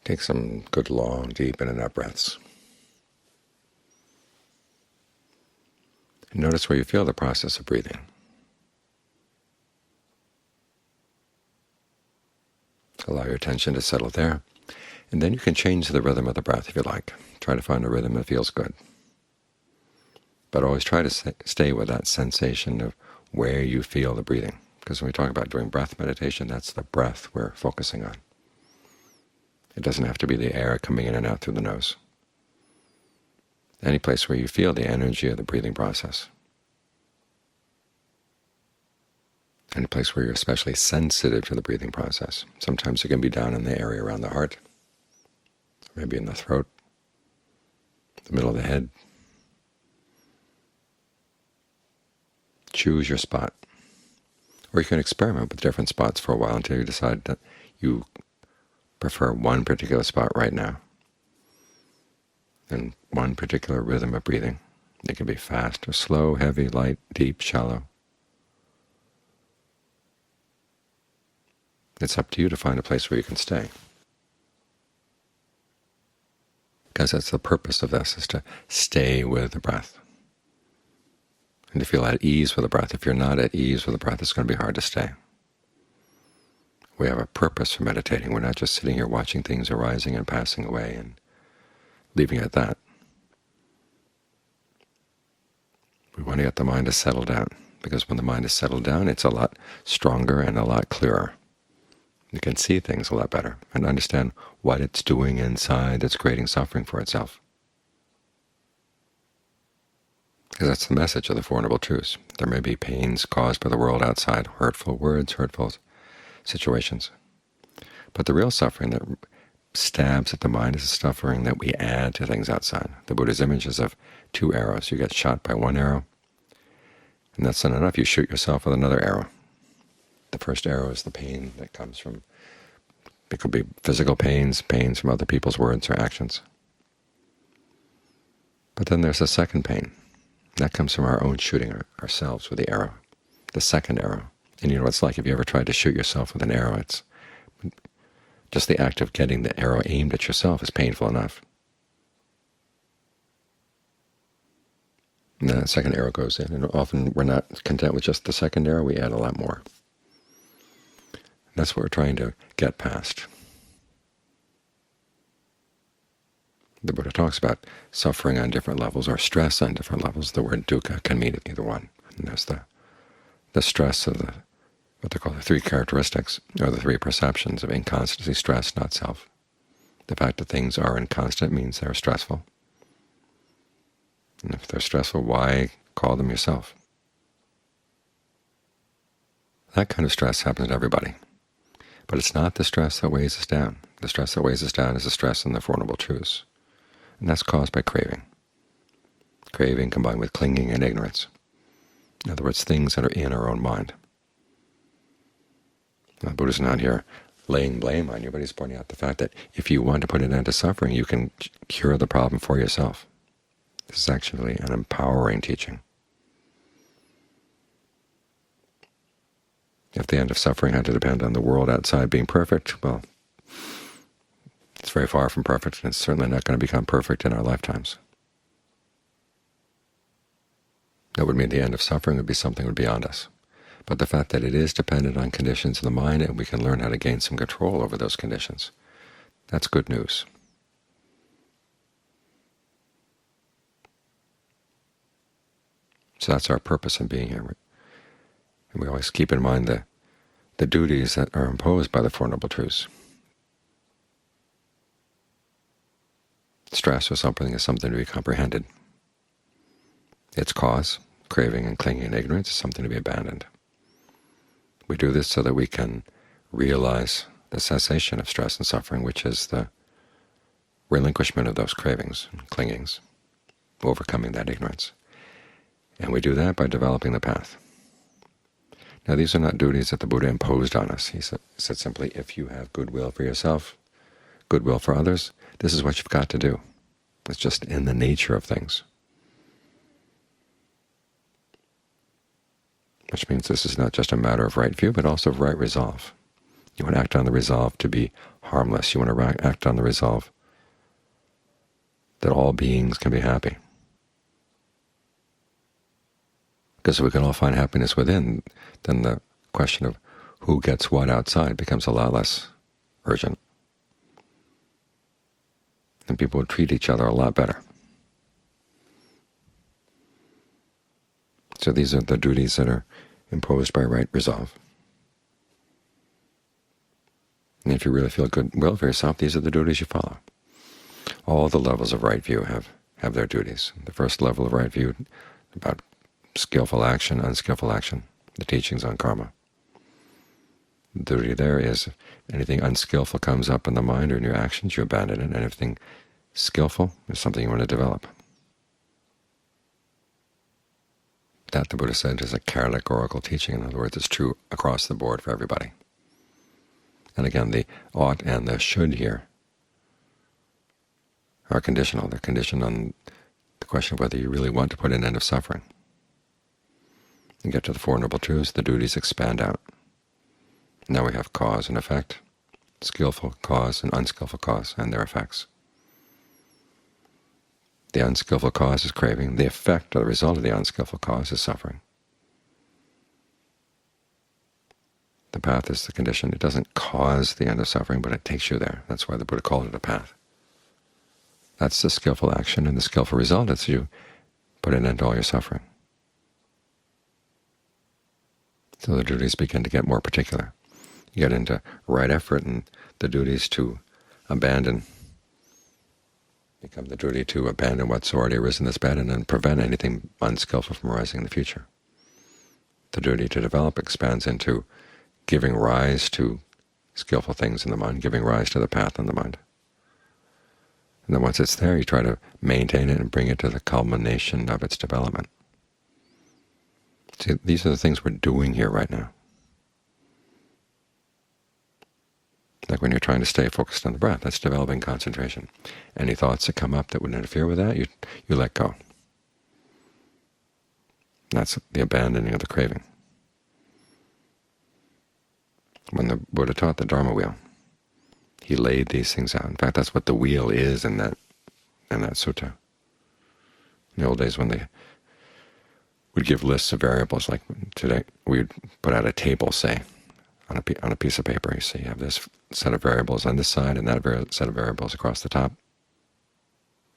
Take some good, long, deep in and out breaths. And notice where you feel the process of breathing. Allow your attention to settle there, and then you can change the rhythm of the breath if you like. Try to find a rhythm that feels good. But always try to stay with that sensation of where you feel the breathing. Because when we talk about doing breath meditation, that's the breath we're focusing on. It doesn't have to be the air coming in and out through the nose. Any place where you feel the energy of the breathing process. Any place where you're especially sensitive to the breathing process. Sometimes it can be down in the area around the heart, maybe in the throat, the middle of the head. Choose your spot. Or you can experiment with different spots for a while until you decide that you prefer one particular spot right now, and one particular rhythm of breathing. It can be fast or slow, heavy, light, deep, shallow. It's up to you to find a place where you can stay. Because that's the purpose of this, is to stay with the breath and to feel at ease with the breath. If you're not at ease with the breath, it's going to be hard to stay. We have a purpose for meditating. We're not just sitting here watching things arising and passing away and leaving it at that. We want to get the mind to settle down, because when the mind is settled down, it's a lot stronger and a lot clearer. You can see things a lot better and understand what it's doing inside that's creating suffering for itself. Because that's the message of the Four Noble Truths. There may be pains caused by the world outside, hurtful words, hurtful situations. But the real suffering that stabs at the mind is the suffering that we add to things outside. The Buddha's image is of two arrows. You get shot by one arrow, and that's not enough. You shoot yourself with another arrow. The first arrow is the pain that comes from, it could be physical pains from other people's words or actions. But then there's a second pain. That comes from our own shooting ourselves with the arrow, the second arrow. And you know what it's like if you ever tried to shoot yourself with an arrow. It's just the act of getting the arrow aimed at yourself is painful enough. And the second arrow goes in, and often we're not content with just the second arrow, we add a lot more. That's what we're trying to get past. The Buddha talks about suffering on different levels or stress on different levels. The word dukkha can mean either one. And there's the stress of what they call the three characteristics, or the three perceptions of inconstancy, stress, not self. The fact that things are inconstant means they're stressful. And if they're stressful, why call them yourself? That kind of stress happens to everybody. But it's not the stress that weighs us down. The stress that weighs us down is the stress in the Four Noble Truths. And that's caused by craving. Craving combined with clinging and ignorance. In other words, things that are in our own mind. Now, the Buddha's not here laying blame on you, but he's pointing out the fact that if you want to put an end to suffering, you can cure the problem for yourself. This is actually an empowering teaching. If the end of suffering had to depend on the world outside being perfect, well, it's very far from perfect, and it's certainly not going to become perfect in our lifetimes. That would mean the end of suffering would be something beyond us. But the fact that it is dependent on conditions of the mind, and we can learn how to gain some control over those conditions, that's good news. So that's our purpose in being here. And we always keep in mind the duties that are imposed by the Four Noble Truths. Stress or something is something to be comprehended. Its cause, craving and clinging and ignorance, is something to be abandoned. We do this so that we can realize the cessation of stress and suffering, which is the relinquishment of those cravings and clingings, overcoming that ignorance. And we do that by developing the path. Now, these are not duties that the Buddha imposed on us. He said simply, if you have goodwill for yourself, goodwill for others, this is what you've got to do. It's just in the nature of things. Which means this is not just a matter of right view, but also of right resolve. You want to act on the resolve to be harmless. You want to act on the resolve that all beings can be happy. Because if we can all find happiness within, then the question of who gets what outside becomes a lot less urgent. And people would treat each other a lot better. So these are the duties that are imposed by right resolve. And if you really feel good will for yourself, these are the duties you follow. All the levels of right view have their duties. The first level of right view about skillful action, unskillful action, the teachings on karma. The duty there is if anything unskillful comes up in the mind or in your actions, you abandon it, and everything skillful is something you want to develop. That, the Buddha said, is a categorical teaching. In other words, it's true across the board for everybody. And again, the ought and the should here are conditional. They're conditioned on the question of whether you really want to put an end of suffering. You get to the Four Noble Truths, the duties expand out. Now we have cause and effect, skillful cause and unskillful cause, and their effects. The unskillful cause is craving. The effect or the result of the unskillful cause is suffering. The path is the condition. It doesn't cause the end of suffering, but it takes you there. That's why the Buddha called it a path. That's the skillful action, and the skillful result is you put an end to all your suffering. So the duties begin to get more particular. You get into right effort, and the duties to abandon become the duty to abandon what's already arisen that's bad and then prevent anything unskillful from arising in the future. The duty to develop expands into giving rise to skillful things in the mind, giving rise to the path in the mind. And then once it's there, you try to maintain it and bring it to the culmination of its development. See, these are the things we're doing here right now. Like when you're trying to stay focused on the breath, that's developing concentration. Any thoughts that come up that would interfere with that, you let go. That's the abandoning of the craving. When the Buddha taught the Dharma wheel, he laid these things out. In fact, that's what the wheel is in that sutta. In the old days when they would give lists of variables, like today we would put out a table, say, on a piece of paper. You say you have this set of variables on this side and that set of variables across the top,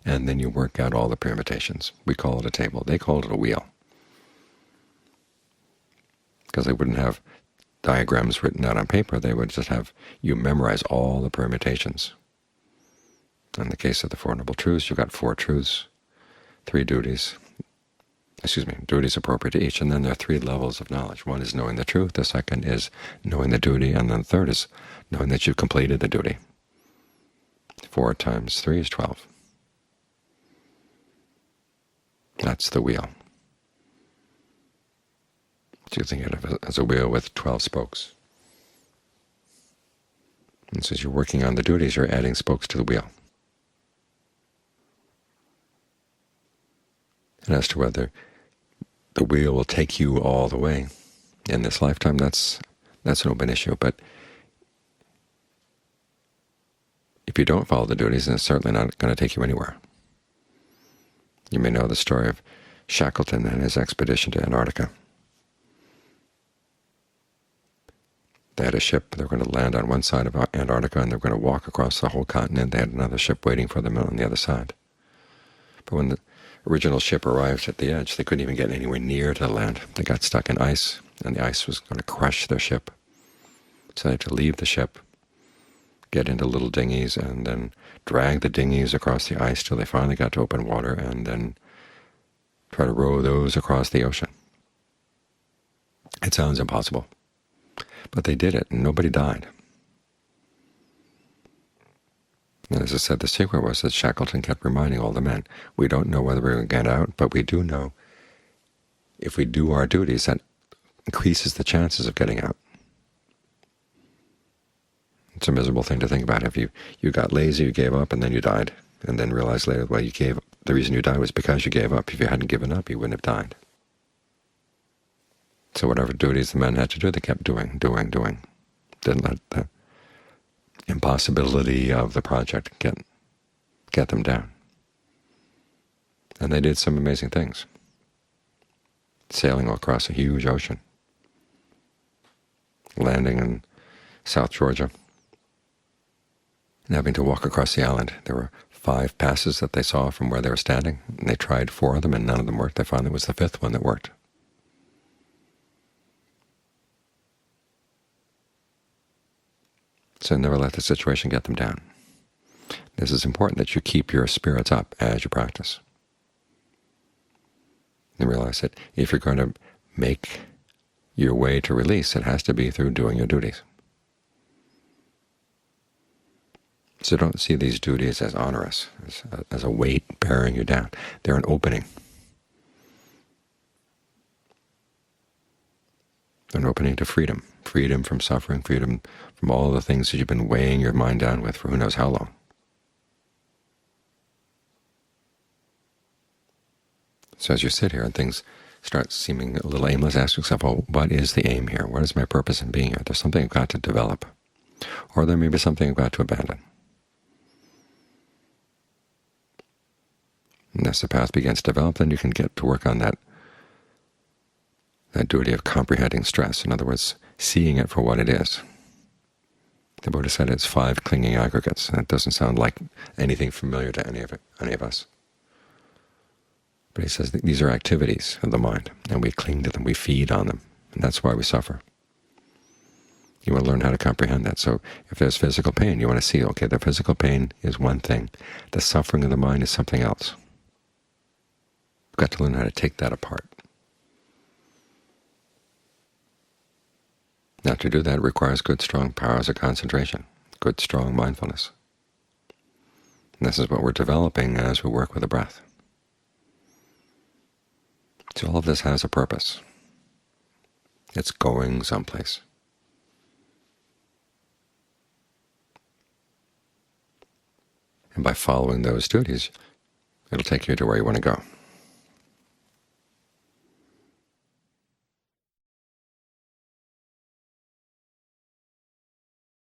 and then you work out all the permutations. We call it a table. They called it a wheel, because they wouldn't have diagrams written out on paper. They would just have you memorize all the permutations. In the case of the Four Noble Truths, you've got 4 truths, 3 duties, duties appropriate to each, and then there are 3 levels of knowledge. One is knowing the truth, the second is knowing the duty, and then the third is knowing that you've completed the duty. 4 times 3 is 12. That's the wheel. So you think of it as a wheel with 12 spokes. And so as you're working on the duties, you're adding spokes to the wheel. And as to whether the wheel will take you all the way in this lifetime, that's an open issue. But if you don't follow the duties, then it's certainly not going to take you anywhere. You may know the story of Shackleton and his expedition to Antarctica. They had a ship. They were going to land on one side of Antarctica, and they were going to walk across the whole continent. They had another ship waiting for them on the other side. But when the original ship arrived at the edge, they couldn't even get anywhere near to the land. They got stuck in ice, and the ice was going to crush their ship. So they had to leave the ship, get into little dinghies, and then drag the dinghies across the ice till they finally got to open water, and then try to row those across the ocean. It sounds impossible, but they did it, and nobody died. And as I said, the secret was that Shackleton kept reminding all the men, we don't know whether we're going to get out, but we do know if we do our duties, that increases the chances of getting out. It's a miserable thing to think about. If you got lazy, you gave up, and then you died, and then realized later, well, you gave up. The reason you died was because you gave up. If you hadn't given up, you wouldn't have died. So whatever duties the men had to do, they kept doing. Didn't let the impossibility of the project get them down. And they did some amazing things, sailing across a huge ocean, landing in South Georgia, and having to walk across the island. There were 5 passes that they saw from where they were standing, and they tried 4 of them, and none of them worked. They finally it was the 5th one that worked. So never let the situation get them down. This is important that you keep your spirits up as you practice. And realize that if you're going to make your way to release, it has to be through doing your duties. So don't see these duties as onerous, as a weight bearing you down. They're an opening. An opening to freedom. Freedom from suffering, freedom from all the things that you've been weighing your mind down with for who knows how long. So as you sit here and things start seeming a little aimless, ask yourself, well, what is the aim here? What is my purpose in being here? There's something I've got to develop. Or there may be something I've got to abandon. And as the path begins to develop, then you can get to work on that duty of comprehending stress. In other words, seeing it for what it is. The Buddha said it's 5 clinging aggregates, and it doesn't sound like anything familiar to any of us. But he says that these are activities of the mind, and we cling to them, we feed on them, and that's why we suffer. You want to learn how to comprehend that. So if there's physical pain, you want to see, okay, the physical pain is one thing. The suffering of the mind is something else. You've got to learn how to take that apart. Now, to do that requires good, strong powers of concentration, good, strong mindfulness. And this is what we're developing as we work with the breath. So all of this has a purpose. It's going someplace. And by following those duties, it'll take you to where you want to go.